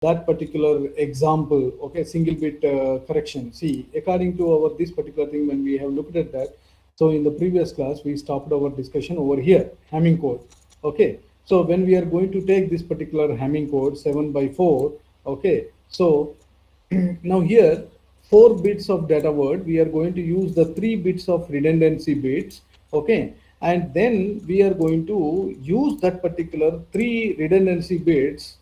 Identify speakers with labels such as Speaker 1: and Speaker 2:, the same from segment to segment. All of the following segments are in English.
Speaker 1: that particular example, okay, single bit correction. See, according to our this particular thing, when we have looked at that, so in the previous class we stopped our discussion over here, Hamming code. Okay, so when we are going to take this particular Hamming code 7 by 4, okay, so now here 4 bits of data word, we are going to use the 3 bits of redundancy bits, okay, and then we are going to use that particular 3 redundancy bits.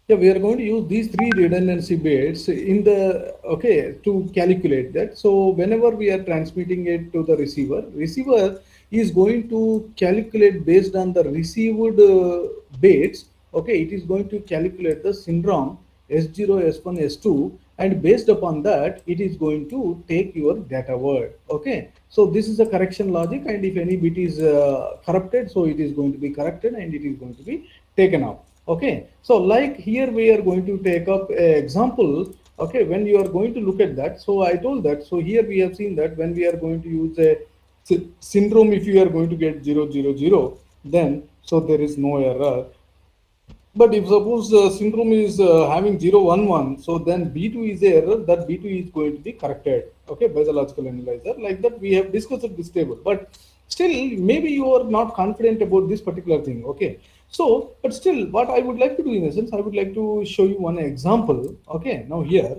Speaker 1: Yeah, we are going to use these 3 redundancy bits in the, okay, to calculate that. So whenever we are transmitting it to the receiver is going to calculate based on the received bits. Okay, it is going to calculate the syndrome S0, S1, S2, and based upon that, it is going to take your data word. Okay, so this is a correction logic, and if any bit is corrupted, so it is going to be corrected and it is going to be taken out. Okay, so like here we are going to take up an example. Okay, when you are going to look at that, so I told that, so here we have seen that when we are going to use a syndrome, if you are going to get 0, 0, 0, then so there is no error. But if suppose the syndrome is having 0, 1, 1, so then B2 is the error, that B2 is going to be corrected, okay, by the logical analyzer. Like that we have discussed this table, but still maybe you are not confident about this particular thing, okay. So, but still what I would like to do in essence, I would like to show you one example, okay. Now here,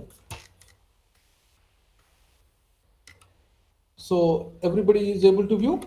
Speaker 1: so everybody is able to view?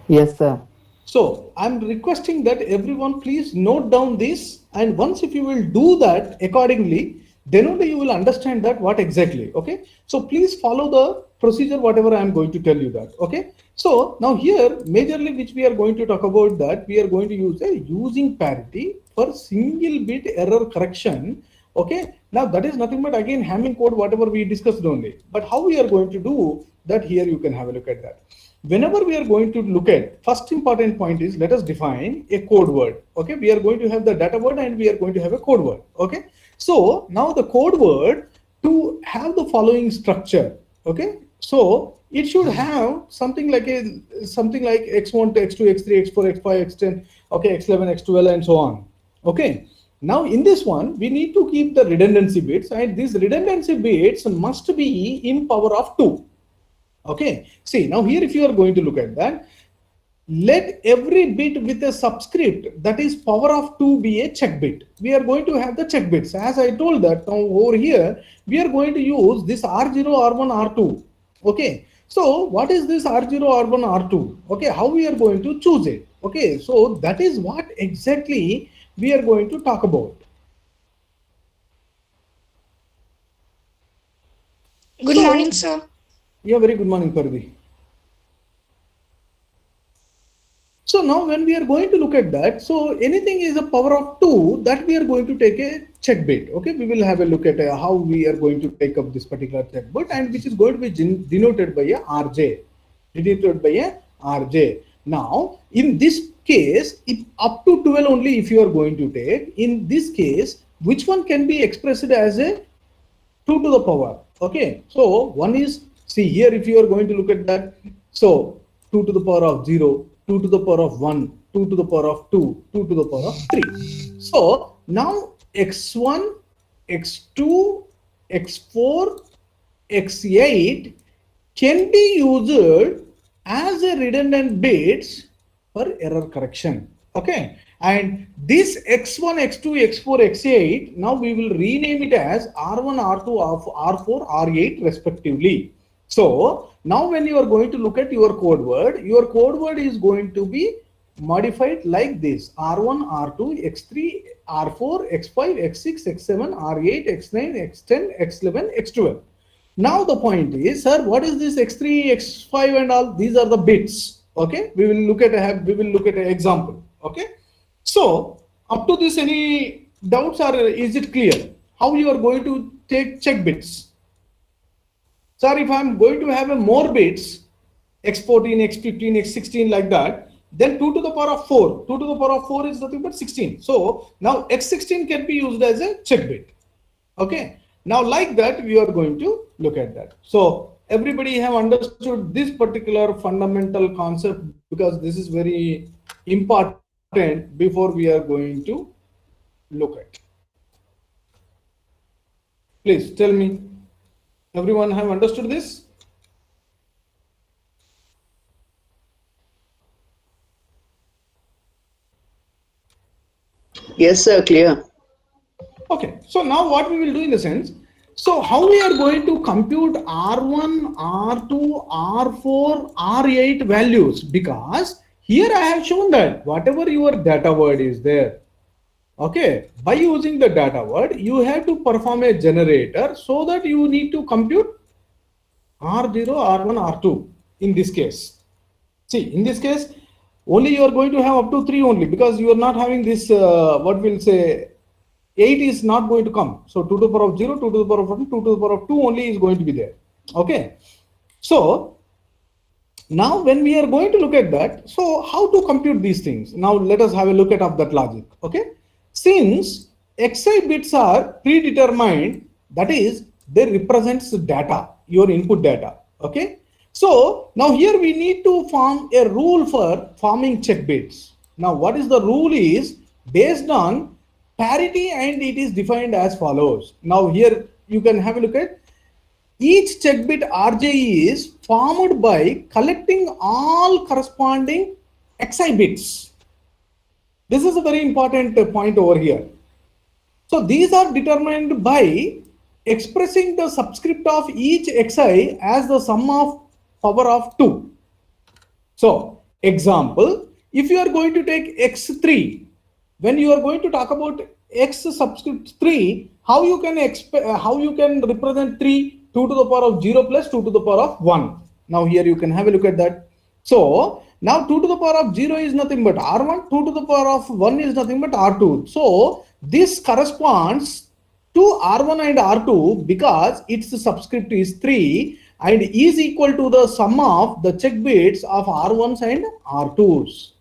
Speaker 2: Yes, sir.
Speaker 1: So I'm requesting that everyone please note down this, and once if you will do that accordingly, then only you will understand that what exactly, okay. So please follow the procedure whatever I am going to tell you that, okay. So now here majorly which we are going to talk about, that we are going to use a using parity for single bit error correction, okay. Now that is nothing but again Hamming code whatever we discussed only, but how we are going to do that, here you can have a look at that. Whenever we are going to look at, first important point is, let us define a code word. Okay, we are going to have the data word and we are going to have a code word. Okay, so now the code word to have the following structure. Okay, so it should have something like x1 to x2, x3, x4, x5, x10, okay, x11, x12, and so on. Okay, now in this one we need to keep the redundancy bits, and these redundancy bits must be in power of 2. Okay, see now here if you are going to look at that, let every bit with a subscript that is power of 2 be a check bit. We are going to have the check bits. As I told that, now over here we are going to use this R0, R1, R2. Okay, so what is this R0, R1, R2? Okay, how we are going to choose it? Okay, so that is what exactly we are going to talk about.
Speaker 3: Good
Speaker 1: So
Speaker 3: morning, sir.
Speaker 1: yeah, very good morning, Parvi. So now when we are going to look at that, so anything is a power of 2, that we are going to take a check bit. Okay, we will have a look at how we are going to take up this particular check bit, and which is going to be denoted by a RJ. Denoted by a RJ. Now, in this case, if up to 12 only if you are going to take, in this case, which one can be expressed as a 2 to the power? Okay, so one is, see here if you are going to look at that, so 2 to the power of 0, 2 to the power of 1, 2 to the power of 2, 2 to the power of 3. So now x1, x2, x4, x8 can be used as a redundant bits for error correction. Okay, and this x1, x2, x4, x8, now we will rename it as R1, R2, R4, R8 respectively. So now when you are going to look at your code word is going to be modified like this: R1, R2, X3, R4, X5, X6, X7, R8, X9, X10, X11, X12. Now the point is, sir, what is this X3, X5 and all? These are the bits. Okay, we will look at an example. Okay, so up to this, any doubts, or is it clear how you are going to take check bits? Sir, if I'm going to have a more bits, x14, x15, x16 like that, then 2 to the power of 4. 2 to the power of 4 is nothing but 16. So now x16 can be used as a check bit. Okay. Now like that, we are going to look at that. So everybody have understood this particular fundamental concept, because this is very important before we are going to look at. Please tell me, everyone have understood this?
Speaker 3: Yes, sir, clear.
Speaker 1: Okay, so now what we will do in the sense, so how we are going to compute R1, R2, R4, R8 values, because here I have shown that whatever your data word is there, okay, by using the data word, you have to perform a generator so that you need to compute R0, R1, R2 in this case. See, in this case, only you are going to have up to 3 only, because you are not having this, what we'll say, 8 is not going to come. So 2 to the power of 0, 2 to the power of 1, 2 to the power of 2 only is going to be there. Okay. So now when we are going to look at that, so how to compute these things? Now let us have a look at of that logic. Okay. Since xi bits are predetermined, that is, they represents data, your input data. Okay. So now here we need to form a rule for forming check bits. Now what is the rule is based on parity, and it is defined as follows. Now here you can have a look at each check bit RJ is formed by collecting all corresponding xi bits. This is a very important point over here. So these are determined by expressing the subscript of each xi as the sum of power of 2. So example, if you are going to take x3, when you are going to talk about x subscript 3, how you can represent 3, 2 to the power of 0 plus 2 to the power of 1. Now here you can have a look at that. So now 2 to the power of 0 is nothing but R1, 2 to the power of 1 is nothing but R2. So this corresponds to R1 and R2 because its subscript is 3 and is equal to the sum of the check bits of R1s and R2s.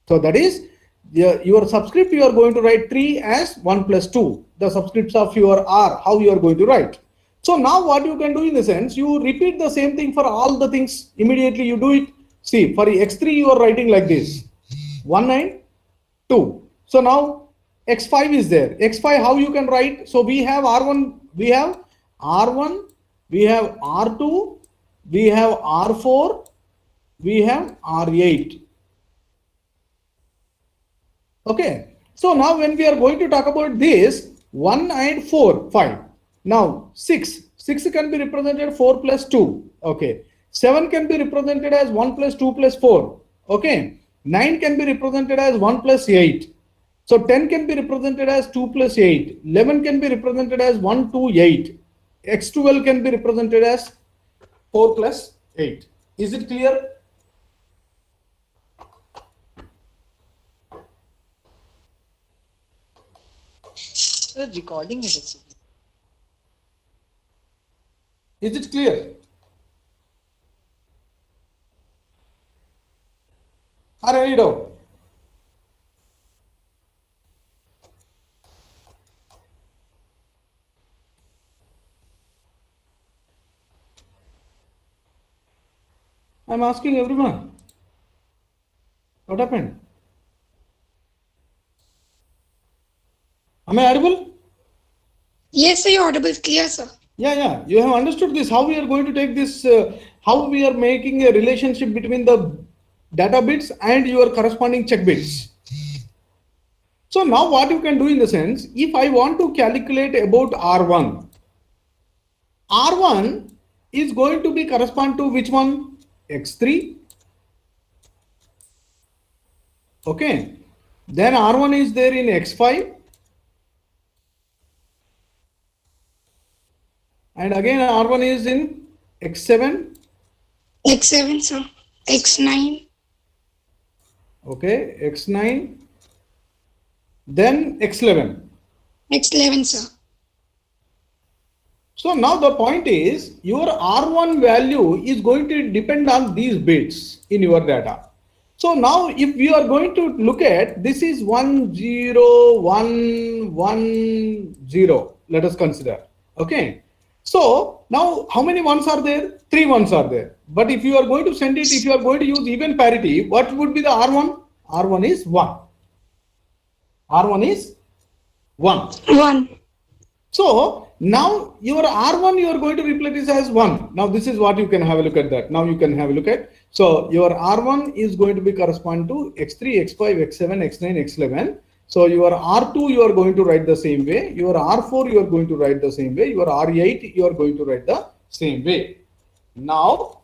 Speaker 1: So that is, your subscript you are going to write 3 as 1 plus 2, the subscripts of your R, how you are going to write. So now what you can do in the sense, you repeat the same thing for all the things, immediately you do it. See, for x3 you are writing like this, 1 and 2. So now x5 is there. x5 how you can write? So we have R1, we have R1, we have R2, we have R4, we have R8. Okay, so now when we are going to talk about this 1 and 4, 5. Now 6 can be represented 4 plus 2. Okay, 7 can be represented as 1 plus 2 plus 4. Okay, 9 can be represented as 1 plus 8. So 10 can be represented as 2 plus 8. 11 can be represented as 1, 2, 8. X12 can be represented as 4 plus 8. Is it clear?
Speaker 4: The recording is actually.
Speaker 1: Is it clear? Or any doubt? I'm asking everyone. What happened? Am I audible?
Speaker 5: Yes, sir, you're audible. Clear, sir.
Speaker 1: Yeah. You have understood this. How we are going to take this, how we are making a relationship between the data bits and your corresponding check bits. So now what you can do in the sense, if I want to calculate about R1, R1 is going to be correspond to which one? X3. Okay. Then R1 is there in X5. And again R1 is in X7.
Speaker 5: X7, sir. X9.
Speaker 1: Okay, X9. Then X11.
Speaker 5: X11, sir.
Speaker 1: So now the point is your R1 value is going to depend on these bits in your data. So now if we are going to look at, this is 1 0 1 1 0, let us consider. Okay. So now how many ones are there? 3 ones are there. But if you are going to send it, if you are going to use even parity, what would be the R1? R1 is 1. R1 is 1.
Speaker 5: 1.
Speaker 1: So now your R1 you are going to replace this as 1. Now this is what you can have a look at that. Now you can have a look at. So your R1 is going to be correspond to X3, X5, X7, X9, X11. So your R2 you are going to write the same way. Your R4 you are going to write the same way. Your R8 you are going to write the same way. Now,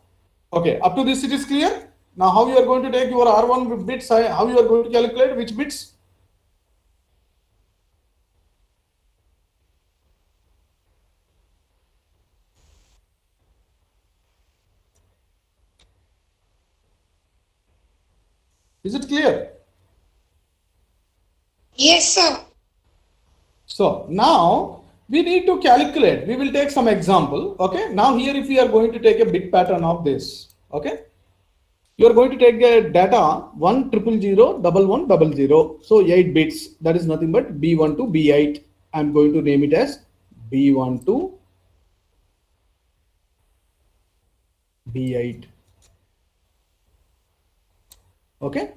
Speaker 1: okay, up to this it is clear. Now how you are going to take your R1 bits, how you are going to calculate which bits? Is it clear?
Speaker 5: Yes, sir.
Speaker 1: So now we need to calculate. We will take some example. Okay. Now here, if we are going to take a bit pattern of this, okay, you are going to take a data 100011100. So 8 bits. That is nothing but B1 to B8. I am going to name it as B1 to B8. Okay.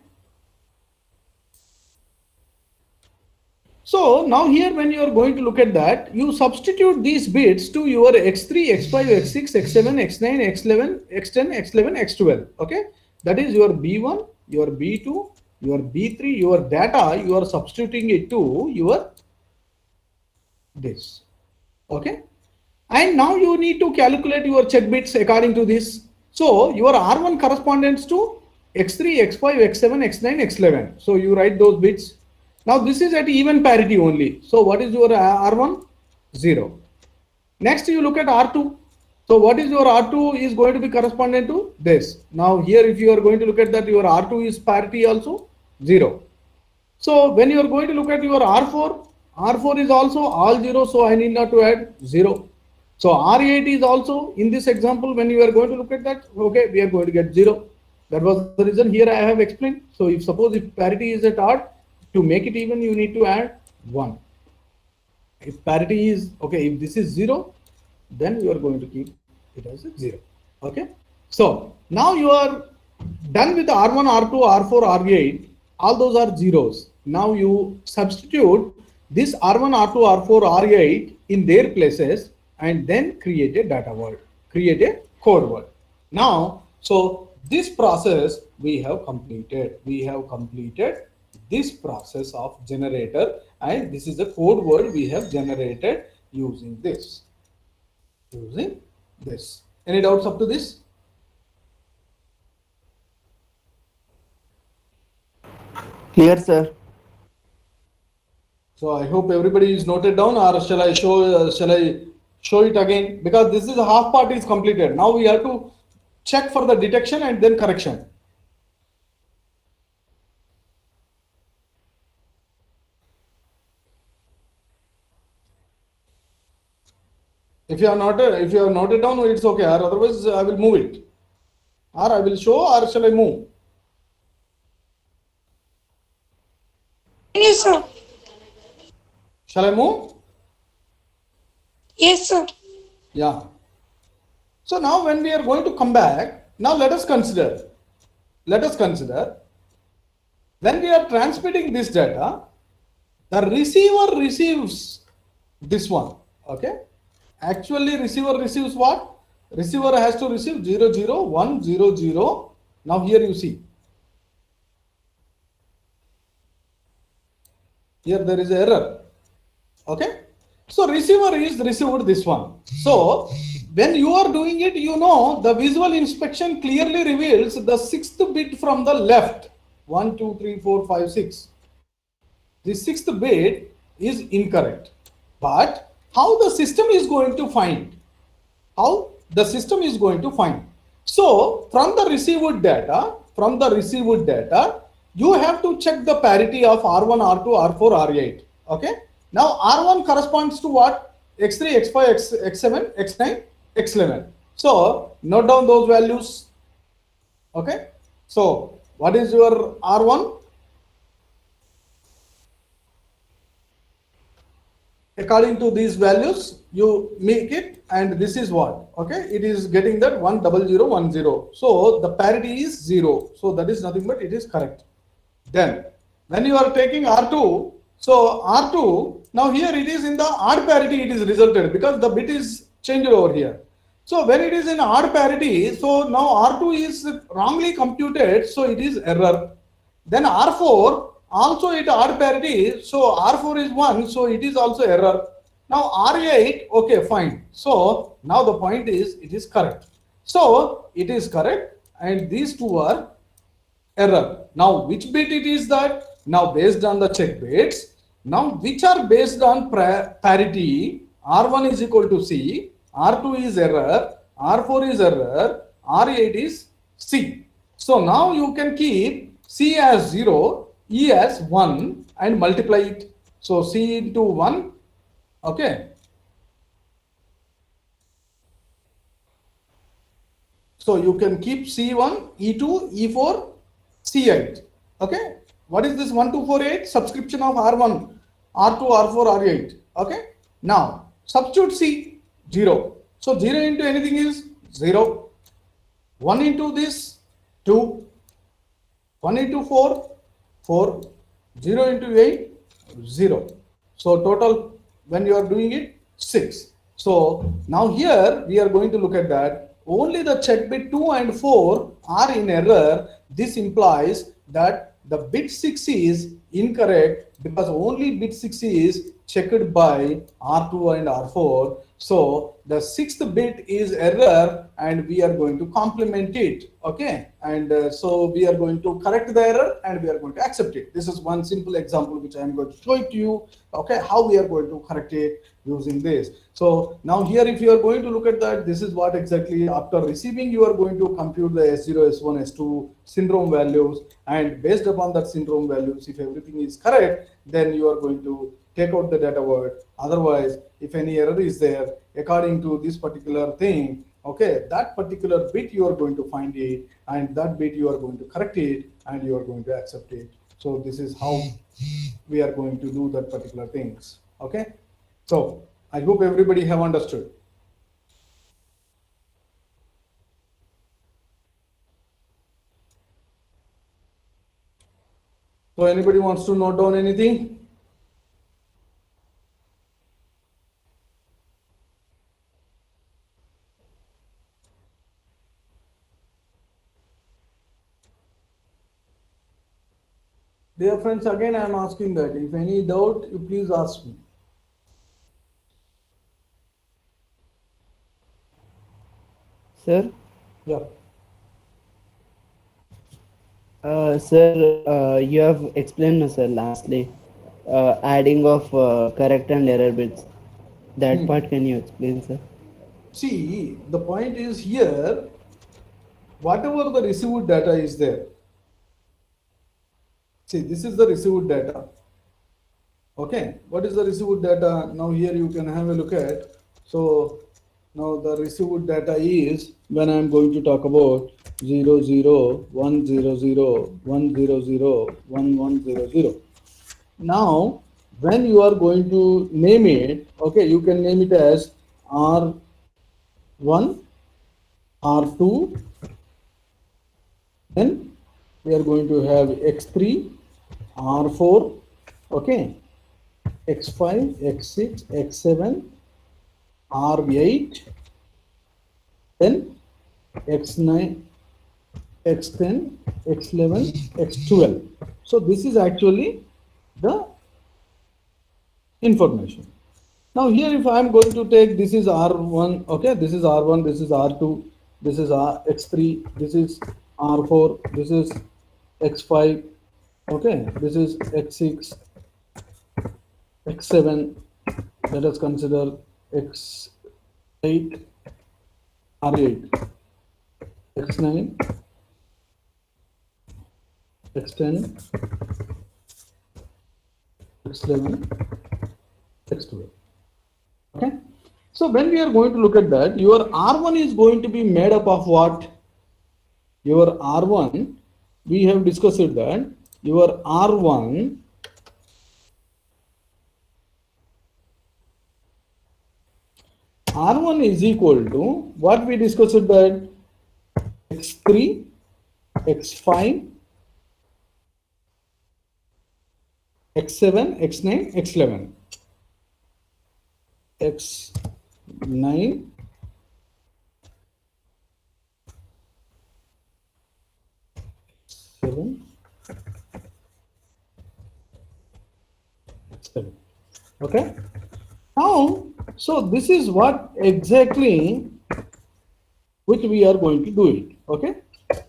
Speaker 1: So now here when you are going to look at that, you substitute these bits to your X3, X5, X6, X7, X9, X11, X10, X11, X12. Okay. That is your B1, your B2, your B3, your data, you are substituting it to your this. Okay. And now you need to calculate your check bits according to this. So your R1 corresponds to X3, X5, X7, X9, X11. So you write those bits. Now this is at even parity only. So what is your R1? 0. Next you look at R2. So what is your R2 is going to be correspondent to this. Now here if you are going to look at that, your R2 is parity also 0. So when you are going to look at your R4, R4 is also all 0. So I need not to add 0. So R8 is also in this example when you are going to look at that, okay, we are going to get 0. That was the reason here I have explained. So if suppose if parity is at odd, to make it even, you need to add 1. If parity is, okay, if this is 0, then you are going to keep it as a 0. Okay. So now you are done with R1, R2, R4, R8. All those are zeros. Now you substitute this R1, R2, R4, R8 in their places and then create a data word, create a code word. Now, so this process we have completed. We have completed this process of generator, and this is the code word we have generated using this. Any doubts up to this?
Speaker 2: Clear, sir.
Speaker 1: So I hope everybody is noted down, or shall I show it again? Because this is half part is completed. Now we have to check for the detection and then correction. If you have noted down, it's okay. Or otherwise, I will move it. Or I will show, or shall I move?
Speaker 5: Yes, sir.
Speaker 1: Shall I move?
Speaker 5: Yes, sir.
Speaker 1: Yeah. So now when we are going to come back, now let us consider when we are transmitting this data, the receiver receives this one. Okay. Actually, receiver receives what? Receiver has to receive 0, 0, 1, 0, 0. Now here you see. Here there is an error. Okay. So receiver is received this one. So when you are doing it, you know the visual inspection clearly reveals the 6th bit from the left. 1, 2, 3, 4, 5, 6. The 6th bit is incorrect. But how the system is going to find? How the system is going to find? So from the received data, you have to check the parity of R1, R2, R4, R8. Okay. Now R1 corresponds to what? X3, X5, X7, X9, X11. So note down those values. Okay. So what is your R1? according to these values, you make it, and this is what? Okay, it is getting that 10010. So the parity is 0. So that is nothing but it is correct. Then when you are taking R2, so R2, now here it is in the odd parity, it is resulted because the bit is changed over here. So when it is in odd parity, so now R2 is wrongly computed, so it is error. Then R4 also it odd parity, so R4 is 1, so it is also error. Now R8, okay, fine. So now the point is it is correct. So it is correct, and these two are error. Now which bit it is that? Now based on the check bits, now which are based on parity, R1 is equal to C, R2 is error, R4 is error, R8 is C. So now you can keep C as 0, E as 1 and multiply it. So C into 1, okay. So you can keep C1, E2, E4, C8. Okay. What is this 1248? Subscription of R1, R2, R4, R8. Okay. Now substitute C, 0. So 0 into anything is 0. 1 into this, 2. 1 into 4, 4. 0 into 8, 0. So total when you are doing it, 6. So now here we are going to look at that. Only the check bit 2 and 4 are in error. This implies that the bit 6 is incorrect because only bit 6 is checked by R2 and R4. So the 6th bit is error and we are going to complement it. Okay. And so we are going to correct the error and we are going to accept it. This is one simple example which I am going to show it to you. Okay. How we are going to correct it using this. So now here if you are going to look at that, this is what exactly after receiving you are going to compute the S0, S1, S2 syndrome values, and based upon that syndrome values, if everything is correct, then you are going to take out the data word. Otherwise, if any error is there according to this particular thing, okay, that particular bit you are going to find it, and that bit you are going to correct it, and you are going to accept it. So this is how we are going to do that particular things. Okay. So I hope everybody have understood. So anybody wants to note down anything? Dear friends, again I am asking that if any doubt, you please ask me.
Speaker 2: Sir?
Speaker 1: Yeah.
Speaker 2: Sir, you have explained, sir, lastly, adding of correct and error bits. That part, can you explain, sir?
Speaker 1: See, the point is here, whatever the received data is there. See, this is the received data. Okay, what is the received data? Now here you can have a look at. So now the received data is, when I am going to talk about 0, 0, 1, 0, 0, 1, 0, 0, 1, 1, 0, 0. Now, when you are going to name it, okay, you can name it as R1, R2, then we are going to have X3, R4, okay, X5, X6, X7, R8, then X9, X10, X11, X12. So this is actually the information. Now here if I am going to take, this is R1, okay, this is R1, this is R2, this is X3, this is R4, this is X5, okay, this is X6, X7, let us consider X8, R8, X9, X10, X11, X12. Okay. So when we are going to look at that, your R1 is going to be made up of what? Your R1, we have discussed that your R1 R1 is equal to what we discussed, that X3, X5, X7, X9, X11. X9, X7, X7. Okay. Now, so this is what exactly which we are going to do it. Okay.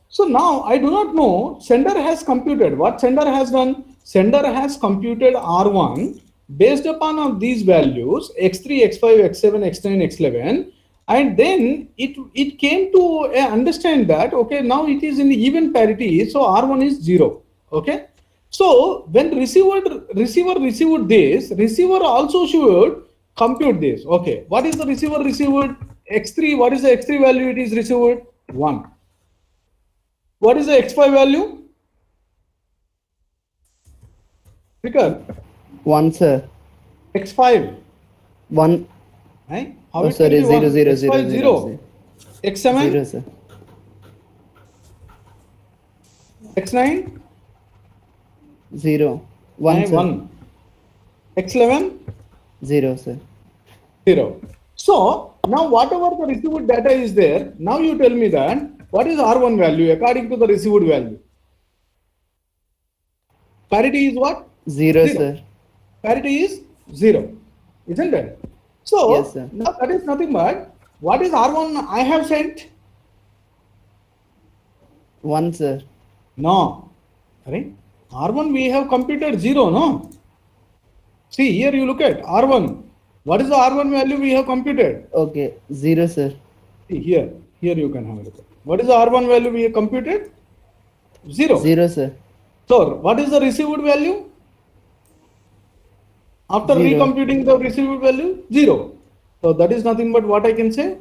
Speaker 1: So now I do not know, sender has computed. What sender has done? Sender has computed R1 based upon of these values X3, X5, X7, X9, X11, and then it came to understand that, okay, now it is in even parity, so R1 is 0. Okay. So when receiver received this, receiver also should compute this. Okay, what is the receiver received? X3, what is the X3 value it is received? 1. What is the X5 value? Because
Speaker 2: 1, sir.
Speaker 1: X5.
Speaker 2: 1.
Speaker 1: Right?
Speaker 2: Oh, sorry, 0, 0, 0,
Speaker 1: X5 0. X7?
Speaker 2: 0, sir.
Speaker 1: X9?
Speaker 2: 0. 1, sir.
Speaker 1: 1. X11?
Speaker 2: 0, sir.
Speaker 1: 0. So now whatever the received data is there, now you tell me that what is R1 value according to the received value? Parity is what?
Speaker 2: 0, sir.
Speaker 1: Parity is 0, isn't it? So
Speaker 2: Yes, sir.
Speaker 1: now that is nothing but what is R1 I have sent?
Speaker 2: 1, sir.
Speaker 1: No, right? R1 we have computed 0, no? See here you look at R1. What is the R1 value we have computed?
Speaker 2: Okay, 0, sir.
Speaker 1: See here you can have a look at. What is the R1 value we have computed? 0.
Speaker 2: 0, sir.
Speaker 1: So what is the received value? After
Speaker 2: 0.
Speaker 1: recomputing the received value, 0. So that is nothing but what I can say?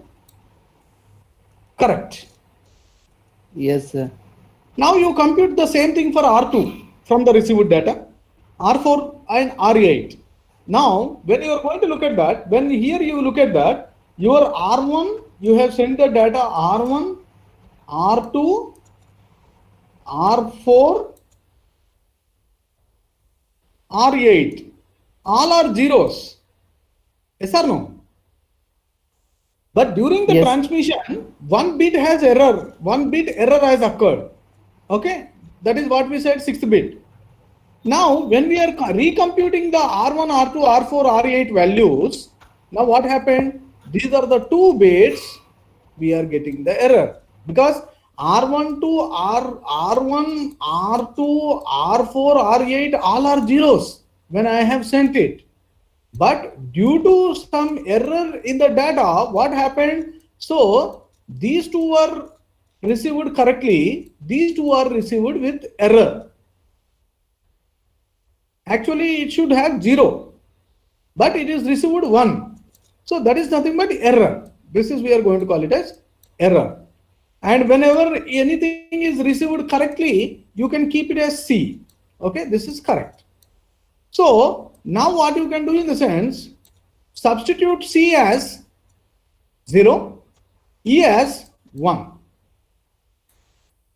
Speaker 1: Correct.
Speaker 2: Yes, sir.
Speaker 1: Now you compute the same thing for R2 from the received data, R4 and R8. Now, when you are going to look at that, when here you look at that, your R1, you have sent the data R1, R2, R4, R8. All are zeros. Yes or no? But during the
Speaker 2: Yes.
Speaker 1: transmission, one bit has error. One bit error has occurred. Okay, that is what we said, 6th bit. Now, when we are recomputing the R1, R2, R4, R8 values, now what happened? These are the 2 bits we are getting the error, because R1 to R1, R2, R4, R8 all are zeros when I have sent it. But due to some error in the data, what happened? So these 2 were received correctly, these 2 are received with error. Actually, it should have 0, but it is received 1. So that is nothing but error. This is, we are going to call it as error. And whenever anything is received correctly, you can keep it as C. Okay, this is correct. So now what you can do in the sense, substitute C as 0, E as 1.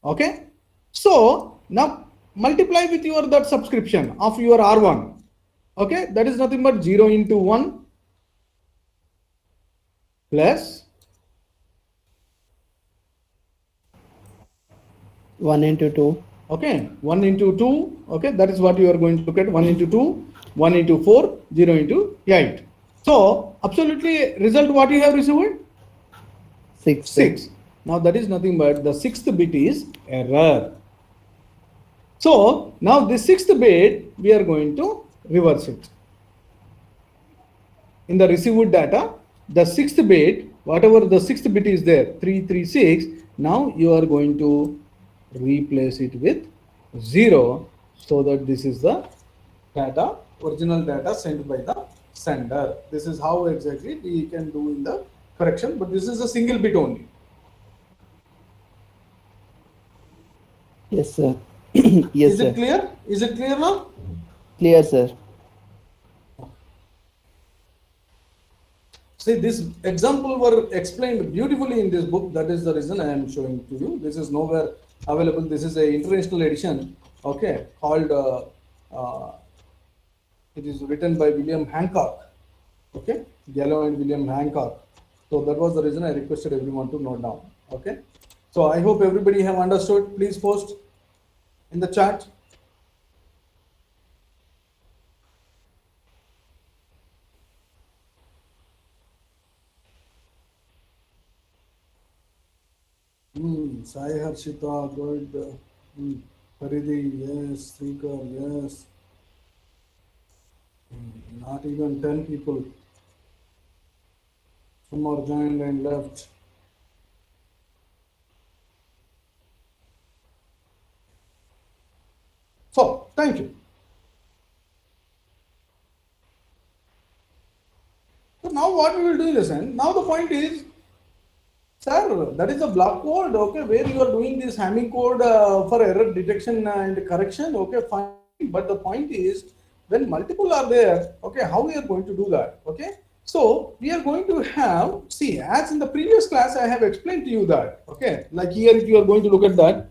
Speaker 1: Okay. So now multiply with your that subscription of your R1. Okay, that is nothing but 0 into 1 plus
Speaker 2: 1 into 2.
Speaker 1: okay, 1 into 2. Okay, that is what you are going to look at. 1 into 2, 1 into 4, 0 into 8. So absolutely result what you have received?
Speaker 2: 6.
Speaker 1: 6. Now that is nothing but the 6th bit is error. So now the 6th bit we are going to reverse it. In the received data, the 6th bit, whatever the 6th bit is there, 336, now you are going to replace it with 0, so that this is the data, original data sent by the sender. This is how exactly we can do in the correction, but this is a single bit only.
Speaker 2: Yes, sir. Yes,
Speaker 1: Is
Speaker 2: sir.
Speaker 1: it clear? Is it clear now?
Speaker 2: Clear, sir.
Speaker 1: See, this example were explained beautifully in this book. That is the reason I am showing to you. This is nowhere available. This is a international edition, okay, called, it is written by William Hancock, okay, Gallo and William Hancock. So that was the reason I requested everyone to note down, okay. So I hope everybody have understood. Please post in the chat. Sai Harshita, good. Paridi, yes. Srikar, yes. Not even 10 people. Some are joined and left. So, thank you. So now what we will do is, now the point is, sir, that is a block code, okay, where you are doing this Hamming code for error detection and correction, okay, fine. But the point is, when multiple are there, okay, how we are going to do that, okay? So we are going to have, see, as in the previous class, I have explained to you that, okay, like here, if you are going to look at that,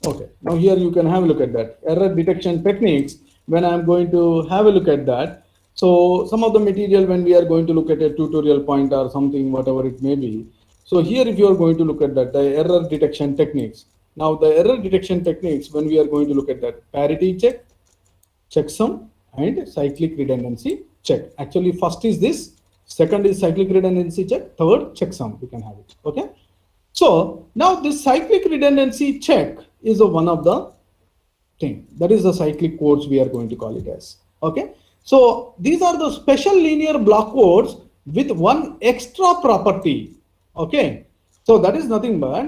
Speaker 1: okay, now here you can have a look at that error detection techniques. When I am going to have a look at that, so some of the material when we are going to look at a tutorial point or something, whatever it may be. So here, if you are going to look at that, the error detection techniques. Now the error detection techniques, when we are going to look at that, parity check, checksum, and cyclic redundancy check. Actually, first is this, second is cyclic redundancy check, third checksum, we can have it, okay? So now this cyclic redundancy check is one of the thing. That is the cyclic codes we are going to call it as, okay? So these are the special linear block codes with one extra property, okay? So that is nothing but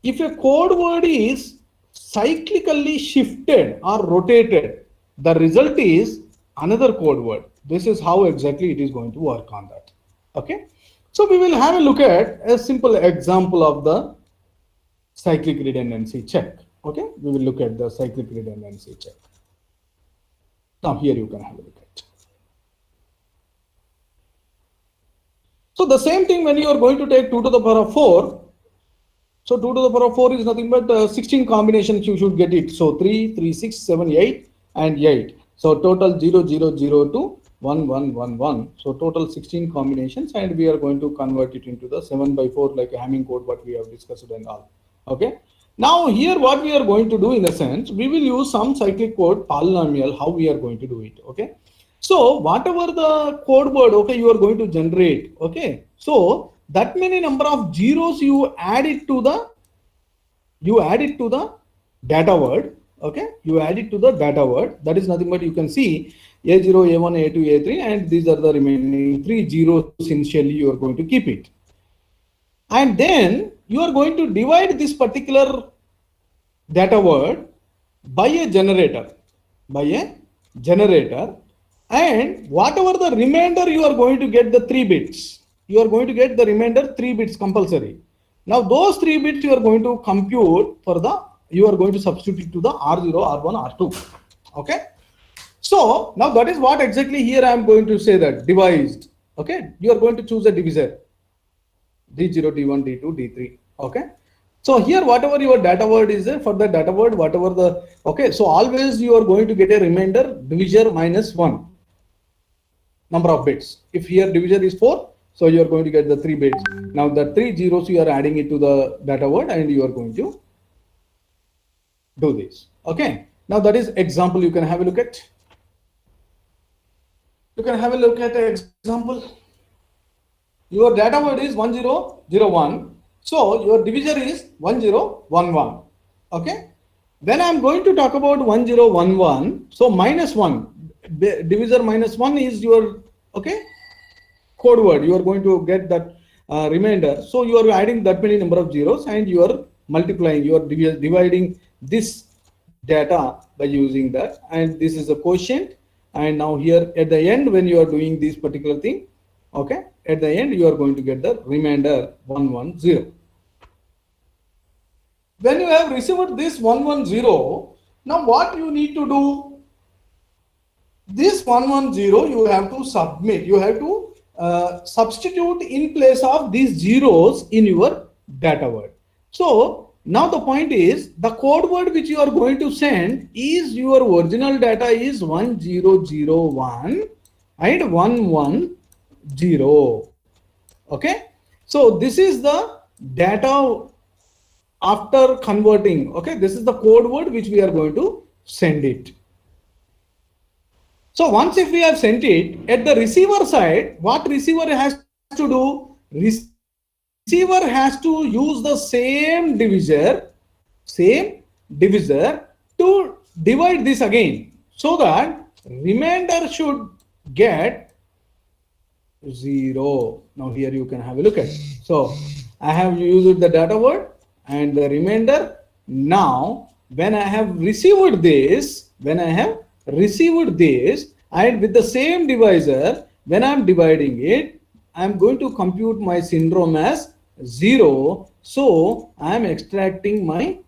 Speaker 1: if a code word is cyclically shifted or rotated, the result is another code word. This is how exactly it is going to work on that, okay? So we will have a look at a simple example of the cyclic redundancy check, okay? We will look at the cyclic redundancy check. Now here you can have a look at. So the same thing when you are going to take 2 to the power of 4. So 2 to the power of 4 is nothing but 16 combinations you should get it. So 3, 3, 6, 7, 8 and 8. So total 0, 0, 0 to 1, 1, 1, 1. So total 16 combinations, and we are going to convert it into the 7 by 4 like a Hamming code what we have discussed and all. Okay. Now here what we are going to do in a sense, we will use some cyclic code polynomial, how we are going to do it. Okay. So whatever the code word, okay, you are going to generate. Okay. So that many number of zeros you add it to the data word. Okay, you add it to the data word. That is nothing but you can see A0, A1, A2, A3, and these are the remaining 3 zeros initially you are going to keep it. And then you are going to divide this particular data word by a generator, and whatever the remainder you are going to get the 3 bits. You are going to get the remainder 3 bits compulsory. Now those 3 bits you are going to compute for the, you are going to substitute to the R0, R1, R2. Okay. So now that is what exactly here I am going to say that devised. Okay. You are going to choose a divisor. D0, D1, D2, D3. Okay. So here whatever your data word is there, for the data word, whatever the, okay. So always you are going to get a remainder divisor minus 1 number of bits. If here divisor is 4, so you are going to get the 3 bits. Now the 3 zeros you are adding it to the data word and you are going to do this. Okay. Now that is example you can have a look at. You can have a look at an example. Your data word is 1001. So your divisor is 1011. Okay. When I am going to talk about 1011, so minus 1, divisor minus 1 is your, okay, code word. You are going to get that remainder. So you are adding that many number of zeros and you are multiplying, you are dividing this data by using that, and this is a quotient. And now here at the end, when you are doing this particular thing, okay, at the end you are going to get the remainder 110. When you have received this 110, now what you need to do? this 110 you have to submit, you have to substitute in place of these zeros in your data word. So now the point is the code word which you are going to send is your original data is 1001 and 110. Okay, so this is the data after converting. Okay, this is the code word which we are going to send it. So once if we have sent it at the receiver side, what receiver has to do? Receiver has to use the same divisor to divide this again, so that remainder should get 0. Now here you can have a look at. So I have used the data word and the remainder. Now when I have received this, and with the same divisor, when I'm dividing it, I'm going to compute my syndrome as 0. So I'm extracting my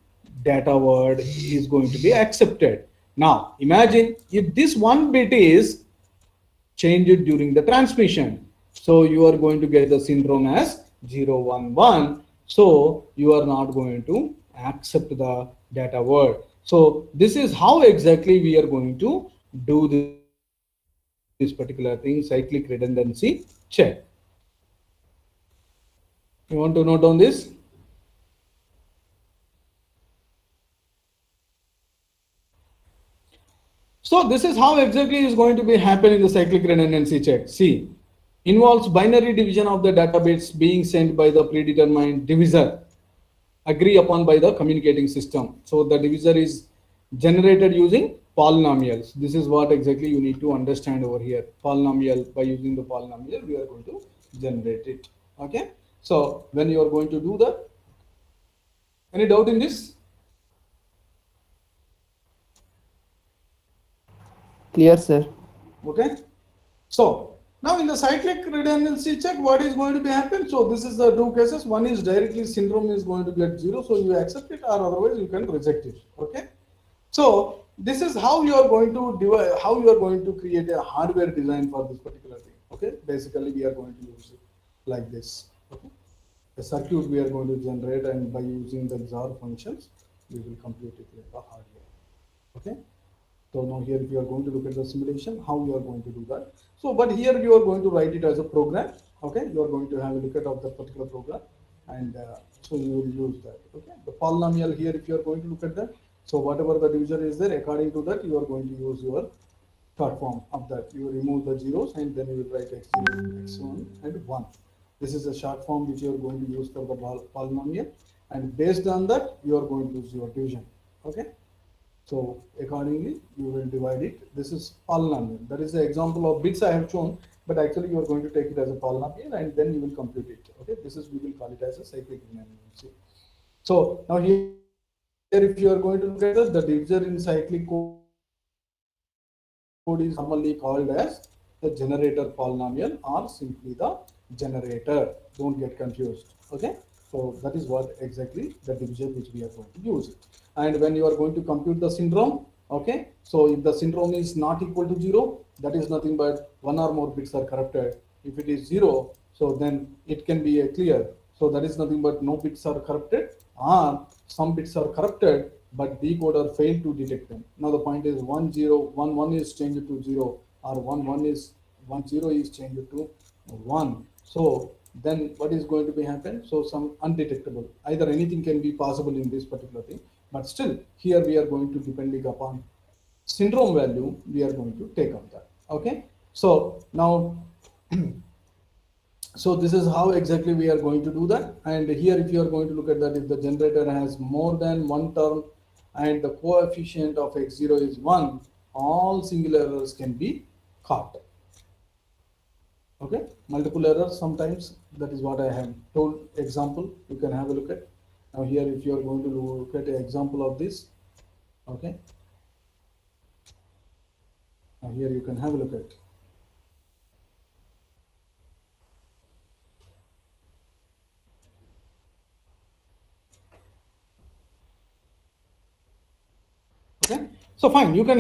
Speaker 1: data word is going to be accepted. Now imagine if this one bit is change it during the transmission. So you are going to get the syndrome as 011. So you are not going to accept the data word. So this is how exactly we are going to do this particular thing, cyclic redundancy check. You want to note down this? So this is how exactly is going to be happening in the cyclic redundancy check. See, involves binary division of the data bits being sent by the predetermined divisor agreed upon by the communicating system. So the divisor is generated using polynomials. This is what exactly you need to understand over here. Polynomial, by using the polynomial, we are going to generate it. Okay. So when you are going to do that, any doubt in this?
Speaker 2: Clear, sir.
Speaker 1: Okay. So now in the cyclic redundancy check, what is going to be happen? So this is the two cases. One is directly syndrome is going to get 0. So you accept it, or otherwise you can reject it. Okay. So this is how you are going to divide, how you are going to create a hardware design for this particular thing. Okay. Basically we are going to use it like this. Okay. The circuit we are going to generate, and by using the XOR functions, we will compute it with the hardware. Okay. So now here, if you are going to look at the simulation, how you are going to do that. So, but here you are going to write it as a program. Okay, you are going to have a look at of the particular program, and so you will use that. Okay, the polynomial here, if you are going to look at that, so whatever the divisor is there, according to that, you are going to use your short form of that. You remove the zeros, and then you will write x0, x1, and 1. This is a short form which you are going to use for the polynomial, and based on that, you are going to use your division. Okay. So accordingly, you will divide it. This is polynomial. That is the example of bits I have shown, but actually you are going to take it as a polynomial, and then you will compute it. Okay, this is, we will call it as a cyclic redundancy. So now here, if you are going to look at the divisor in cyclic code is commonly called as the generator polynomial, or simply the generator. Don't get confused. Okay. So that is what exactly the division which we are going to use. And when you are going to compute the syndrome, okay, so if the syndrome is not equal to 0, that is nothing but one or more bits are corrupted. If it is 0, so then it can be a clear. So that is nothing but no bits are corrupted, or some bits are corrupted, but decoder failed to detect them. Now the point is 1 0 1 1 is changed to 0, or 1 1 is 1 0 is changed to 1. So then what is going to be happen? So some undetectable, either anything can be possible in this particular thing, but still here we are going to, depending upon syndrome value, we are going to take up that. Okay. So now so this is how exactly we are going to do that. And here, if you are going to look at that, if the generator has more than one term and the coefficient of x0 is 1, all single errors can be caught. Okay, multiple errors sometimes, that is what I have told. Example, you can have a look at. Now here, if you are going to look at an example of this, okay, now here you can have a look at. Okay, So fine, you can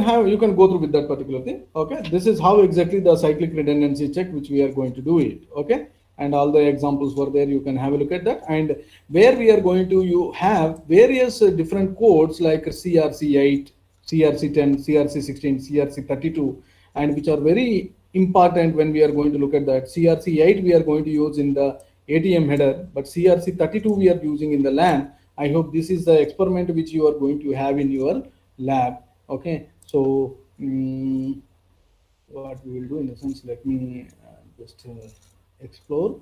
Speaker 1: go through with that particular thing. Okay, this is how exactly the cyclic redundancy check which we are going to do it. Okay, and all the examples were there. You can have a look at that. And where we are going to, you have various different codes like CRC8, CRC10, CRC16, CRC32, and which are very important when we are going to look at that. CRC8 we are going to use in the ATM header, but CRC32 we are using in the LAN. I hope this is the experiment which you are going to have in your lab. Okay, so what we will do in the sense, let me just explore.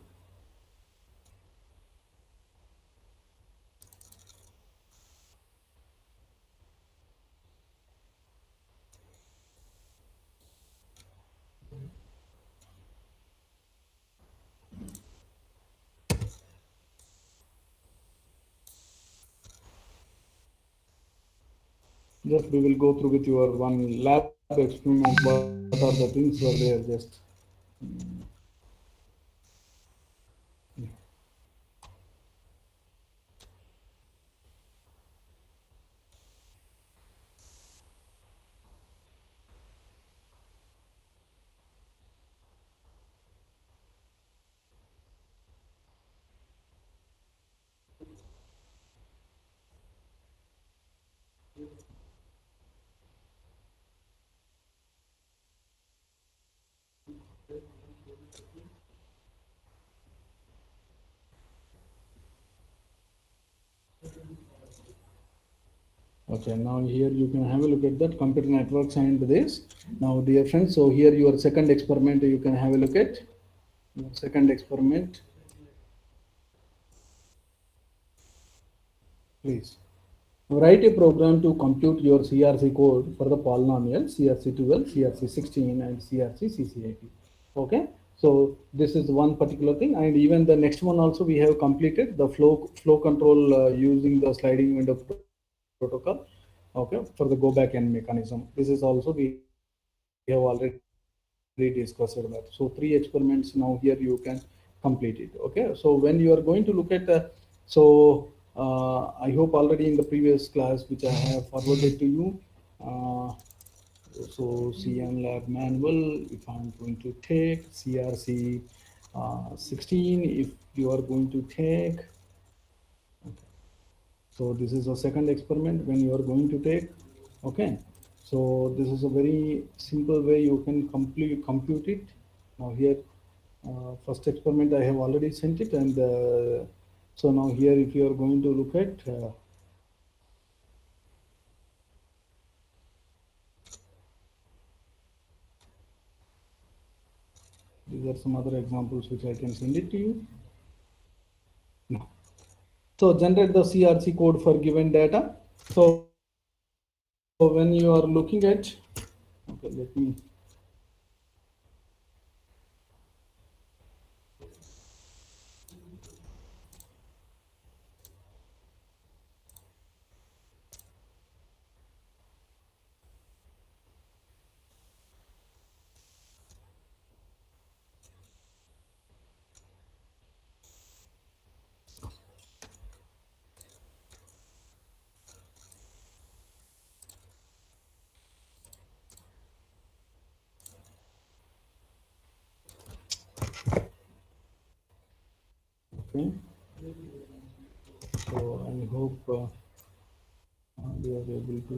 Speaker 1: Just we will go through with your one lab experiment. What are the things were there? Just okay, now here you can have a look at that computer networks and this. Now, dear friends, so here your second experiment you can have a look at. Your second experiment. Please write a program to compute your CRC code for the polynomial CRC12, CRC16, and CRC-CCIP. Okay, so this is one particular thing, and even the next one also we have completed the flow control using the sliding window protocol. Okay, for the go back N mechanism. This is also we have already discussed that. So 3 experiments now here you can complete it. Okay, so when you are going to look at I hope already in the previous class which I have forwarded to you. So CM lab manual, if I'm going to take CRC 16, if you are going to take. Okay. So this is a second experiment when you are going to take. Okay. So this is a very simple way you can compute it. Now here, first experiment I have already sent it, and so now here if you are going to look at these are some other examples which I can send it to you. No. So generate the CRC code for given data. So when you are looking at, okay, let me. Okay, so I hope we are able to.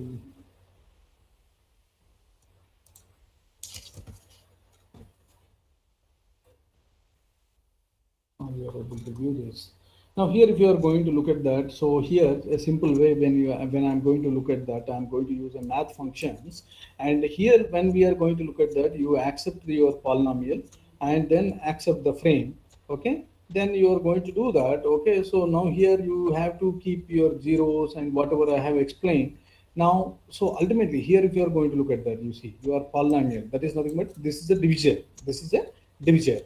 Speaker 1: We are able to view this. Now here, if you are going to look at that, so here a simple way when I'm going to look at that, I'm going to use a math functions, and here when we are going to look at that, you accept your polynomial and then accept the frame. Okay, then you are going to do that. Okay, so now here you have to keep your zeros and whatever I have explained. Now, so ultimately here, if you are going to look at that, you see your polynomial, that is nothing but this is a divisor. This is a divisor,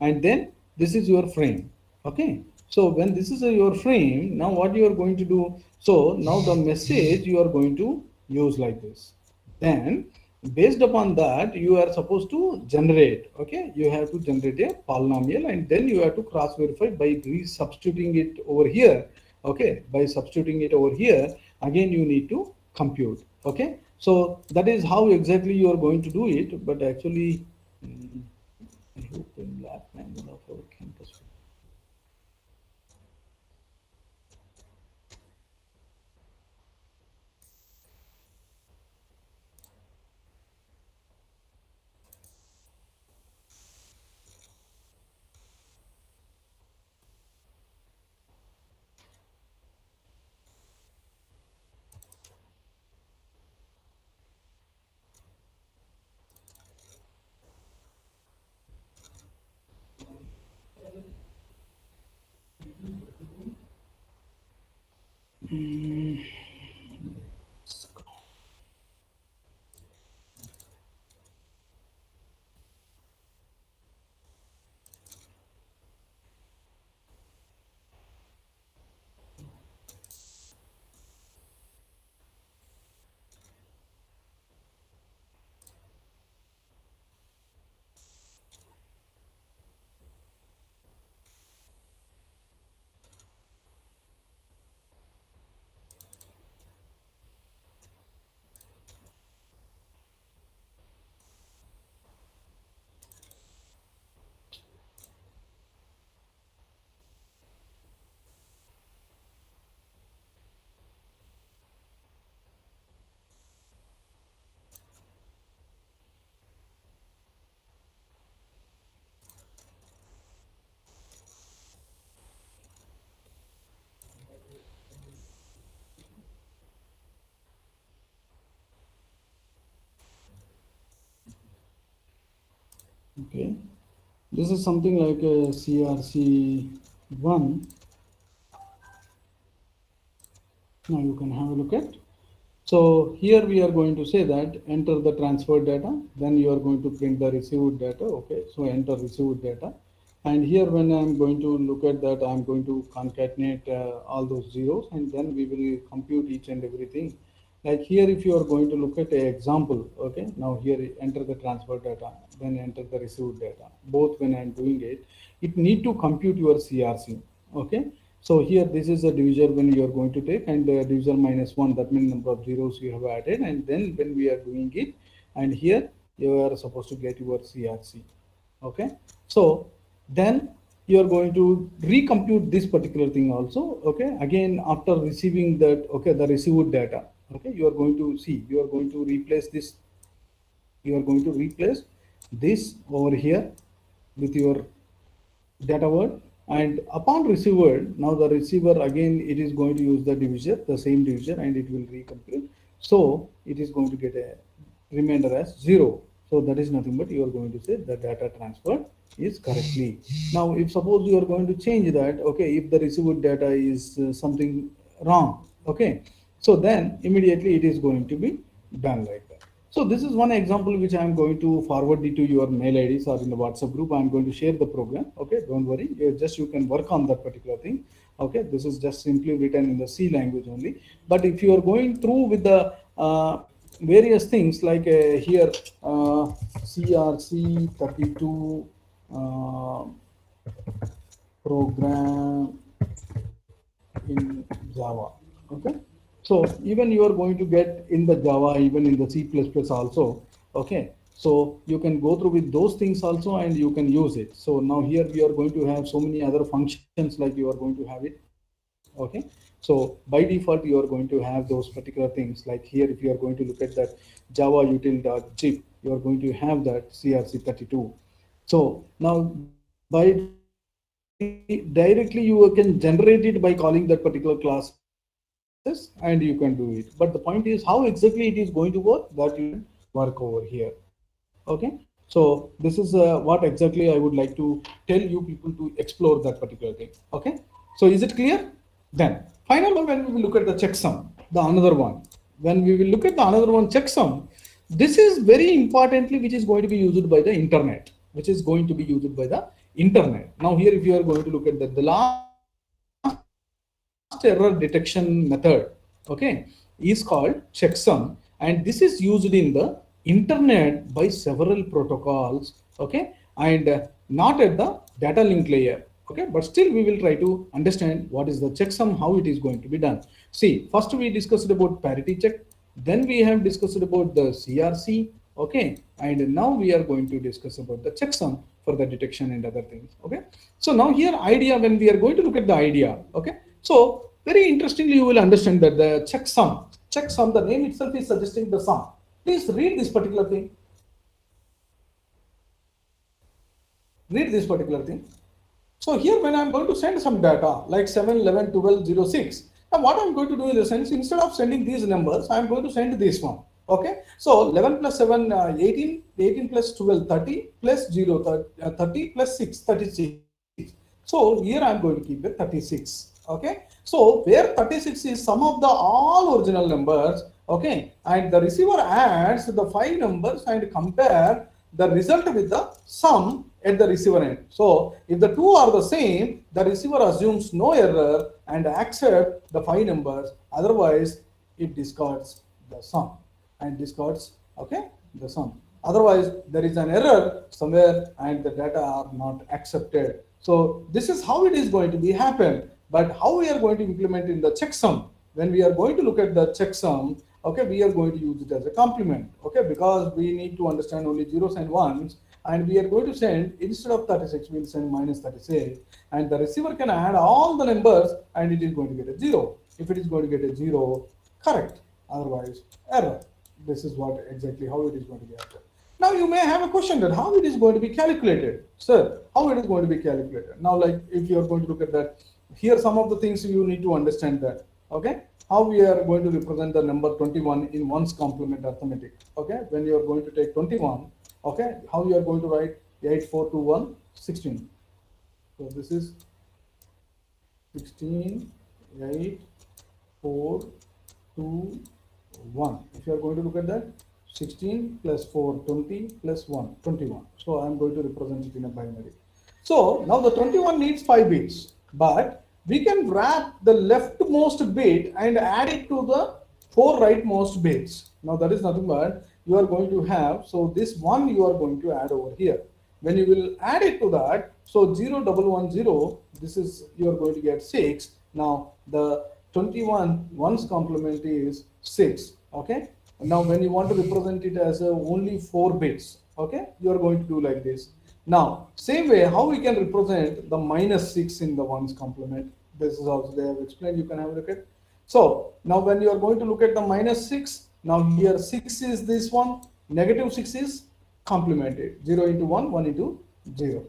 Speaker 1: and then this is your frame. Okay, so when this is your frame, now what you are going to do, so now the message you are going to use like this. Then based upon that you are supposed to generate, okay, you have to generate a polynomial, and then you have to cross verify by resubstituting it over here. Okay, by substituting it over here, again you need to compute. Okay, So that is how exactly you are going to do it. But actually, I hope in lab 9 of our campus. Okay, this is something like a CRC1. Now you can have a look at. So here we are going to say that enter the transfer data, then you are going to print the received data. Okay, so enter received data. And here when I'm going to look at that, I'm going to concatenate all those zeros, and then we will compute each and everything. Like here, if you are going to look at an example, okay, now here enter the transfer data, then enter the received data. Both when I'm doing it, it need to compute your CRC, okay. So here this is a divisor when you are going to take, and divisor minus 1, that means number of zeros you have added, and then when we are doing it, and here you are supposed to get your CRC, okay. So then you are going to recompute this particular thing also, okay. Again, after receiving that, okay, the received data, okay, you are going to see, you are going to replace this, you are going to replace this over here with your data word, and upon receiver, now the receiver again it is going to use the divisor, the same divisor, and it will recompute. So it is going to get a remainder as 0. So that is nothing but you are going to say the data transfer is correctly. Now if suppose you are going to change that, okay, if the received data is something wrong, okay, so then immediately it is going to be done like that. So this is one example which I am going to forward it to your mail IDs or in the WhatsApp group. I am going to share the program. Okay, don't worry. You can work on that particular thing. Okay, this is just simply written in the C language only. But if you are going through with the various things like here CRC32 program in Java. Okay. So even you are going to get in the Java, even in the C++ also, okay. So you can go through with those things also, and you can use it. So now here we are going to have so many other functions like you are going to have it, okay. So by default you are going to have those particular things like here. If you are going to look at that Java util.zip, you are going to have that CRC32. So now by directly you can generate it by calling that particular class, and you can do it. But the point is how exactly it is going to work, that you can work over here, okay. So this is what exactly I would like to tell you people to explore that particular thing, okay. So is it clear? Then final one, when we will look at the checksum, the another one, when we will look at the another one, checksum, this is very importantly which is going to be used by the internet, Now here if you are going to look at the last error detection method, okay, is called checksum, and this is used in the internet by several protocols, okay, and not at the data link layer, okay. But still we will try to understand what is the checksum, how it is going to be done. See, first we discussed about parity check, Then we have discussed about the CRC, okay, and now we are going to discuss about the checksum for the detection and other things, okay. So now here idea, when we are going to look at the idea, okay, so very interestingly you will understand that the checksum, the name itself is suggesting the sum. Please read this particular thing. Read this particular thing. So here when I'm going to send some data like 7, 11, 12, 0, 6, now what I'm going to do in the sense, instead of sending these numbers, I'm going to send this one. Okay. So 11 plus 7, 18, 18 plus 12, 30, plus 0, 30 plus 6, 36. So here I'm going to keep it 36. Okay. So where 36 is sum of the all original numbers. Okay. And the receiver adds the 5 numbers and compare the result with the sum at the receiver end. So if the two are the same, the receiver assumes no error and accept the 5 numbers. Otherwise, it discards the sum and discards, okay, the sum. Otherwise, there is an error somewhere and the data are not accepted. So this is how it is going to be happen. But how we are going to implement in the checksum? When we are going to look at the checksum, okay, we are going to use it as a complement, okay, because we need to understand only zeros and ones, and we are going to send, instead of 36, we'll send minus 36, and the receiver can add all the numbers and it is going to get a 0. If it is going to get a 0, correct, otherwise error. This is what exactly how it is going to be happen. Now you may have a question that how it is going to be calculated. Sir, how it is going to be calculated? Now, like if you are going to look at that, here some of the things you need to understand that, okay, how we are going to represent the number 21 in ones complement arithmetic. Okay, when you are going to take 21, okay, how you are going to write 8, 4, 2, 1, 16. So this is 16, 8, 4, 2, 1. If you are going to look at that, 16 plus 4, 20 plus 1, 21. So I am going to represent it in a binary. So now the 21 needs 5 bits, but we can wrap the leftmost bit and add it to the 4 rightmost bits. Now that is nothing but you are going to have, so this one you are going to add over here. When you will add it to that, so 0, 1, 1, 0, this is, you are going to get 6. Now the 21 ones complement is 6. Okay. Now when you want to represent it as only 4 bits, okay, you are going to do like this. Now, same way, how we can represent the minus 6 in the ones complement. This is also they have explained, you can have a look at. So now when you are going to look at the minus 6, now here 6 is this one, negative 6 is complemented, 0 into 1, 1 into 0.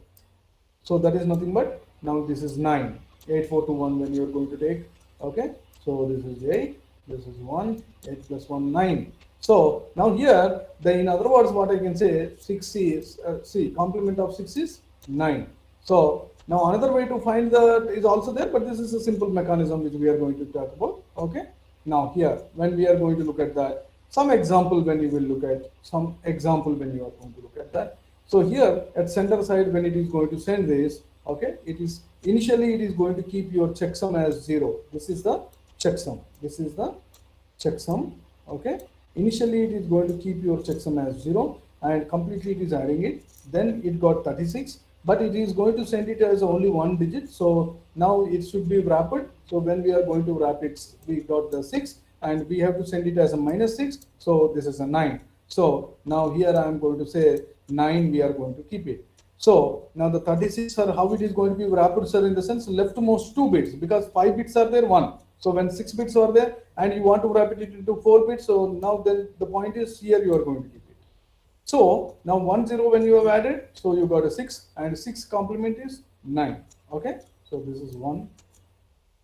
Speaker 1: So that is nothing but, now this is 9, 8, 4, 2, 1 when you are going to take, okay. So this is 8, this is 1, 8 plus 1, 9. So now here, in other words, what I can say, 6 is, see, complement of 6 is 9. So now another way to find that is also there, but this is a simple mechanism which we are going to talk about. Okay. Now here, when we are going to look at that, some example when you will look at, some example when you are going to look at that. So here at center side, when it is going to send this, okay, it is, initially it is going to keep your checksum as 0. This is the checksum. This is the checksum. Okay. Initially, it is going to keep your checksum as 0 and completely it is adding it. Then it got 36, but it is going to send it as only 1 digit. So now it should be wrapped. So when we are going to wrap it, we got the 6 and we have to send it as a minus 6. So this is a 9. So now here I am going to say 9, we are going to keep it. So now the 36 are how it is going to be wrapped, sir, in the sense leftmost 2 bits, because 5 bits are there, 1. So when 6 bits are there and you want to wrap it into 4 bits, so now then the point is here you are going to keep it. So now 1, 0 when you have added, so you got a 6 and 6 complement is 9. Okay. So this is 1.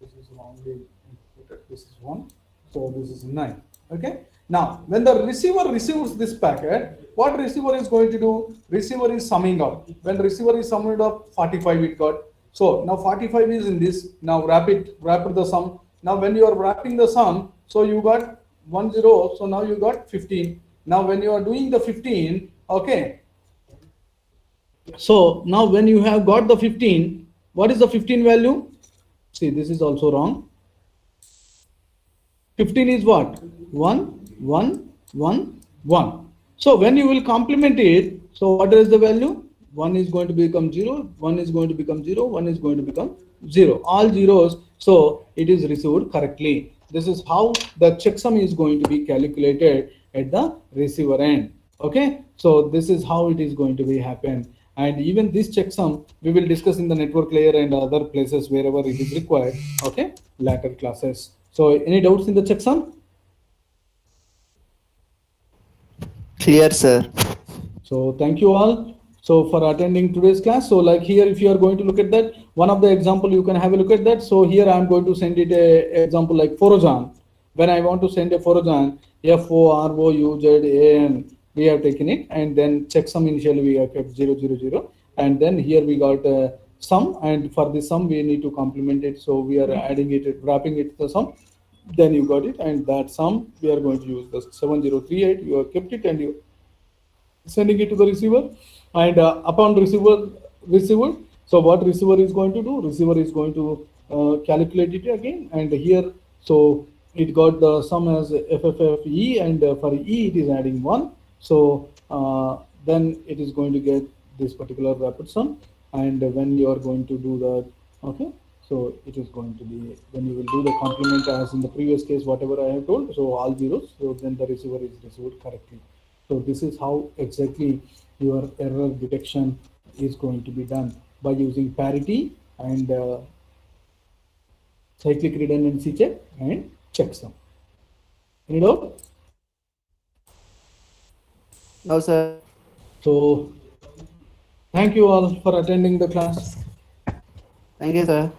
Speaker 1: This is wrongly inputted. This is 1. So this is 9. Okay. Now when the receiver receives this packet, what receiver is going to do? Receiver is summing up. When the receiver is summed up, 45 it got. So now 45 is in this. Now wrap the sum. Now when you are wrapping the sum, so you got 1, 0. So now you got 15. Now when you are doing the 15, okay. So now when you have got the 15, what is the 15 value? See, this is also wrong. 15 is what? 1, 1, 1, 1. So when you will complement it, so what is the value? 1 is going to become 0, 1 is going to become 0, 1 is going to become 0. All zeros, so it is received correctly. this is how the checksum is going to be calculated at the receiver end. Okay, so this is how it is going to be happen. And even this checksum we will discuss in the network layer and other places wherever it is required. Okay, later classes. So any doubts in the checksum?
Speaker 2: Clear, sir.
Speaker 1: So thank you all. So for attending today's class. So like here, if you are going to look at that, one of the example you can have a look at that. So here I'm going to send it a example like Forojan. When I want to send a Forojan, FOROUZAN, we have taken it, and then checksum initially we have kept 000, and then here we got sum, and for the sum we need to complement it. So we are adding it, wrapping it to the sum. Then you got it, and that sum we are going to use the 7038. You have kept it and you sending it to the receiver, and upon receiver, so what receiver is going to do? Receiver is going to calculate it again, and here so it got the sum as FFFE, and for E it is adding 1. So then it is going to get this particular rapid sum, and when you are going to do that, okay, so it is going to be, when you will do the complement as in the previous case, whatever I have told, so all zeros, so then the receiver is received correctly. So this is how exactly your error detection is going to be done, by using parity and cyclic redundancy check and checksum. Any doubt?
Speaker 2: No, sir.
Speaker 1: So thank you all for attending the class.
Speaker 2: Thank you, sir.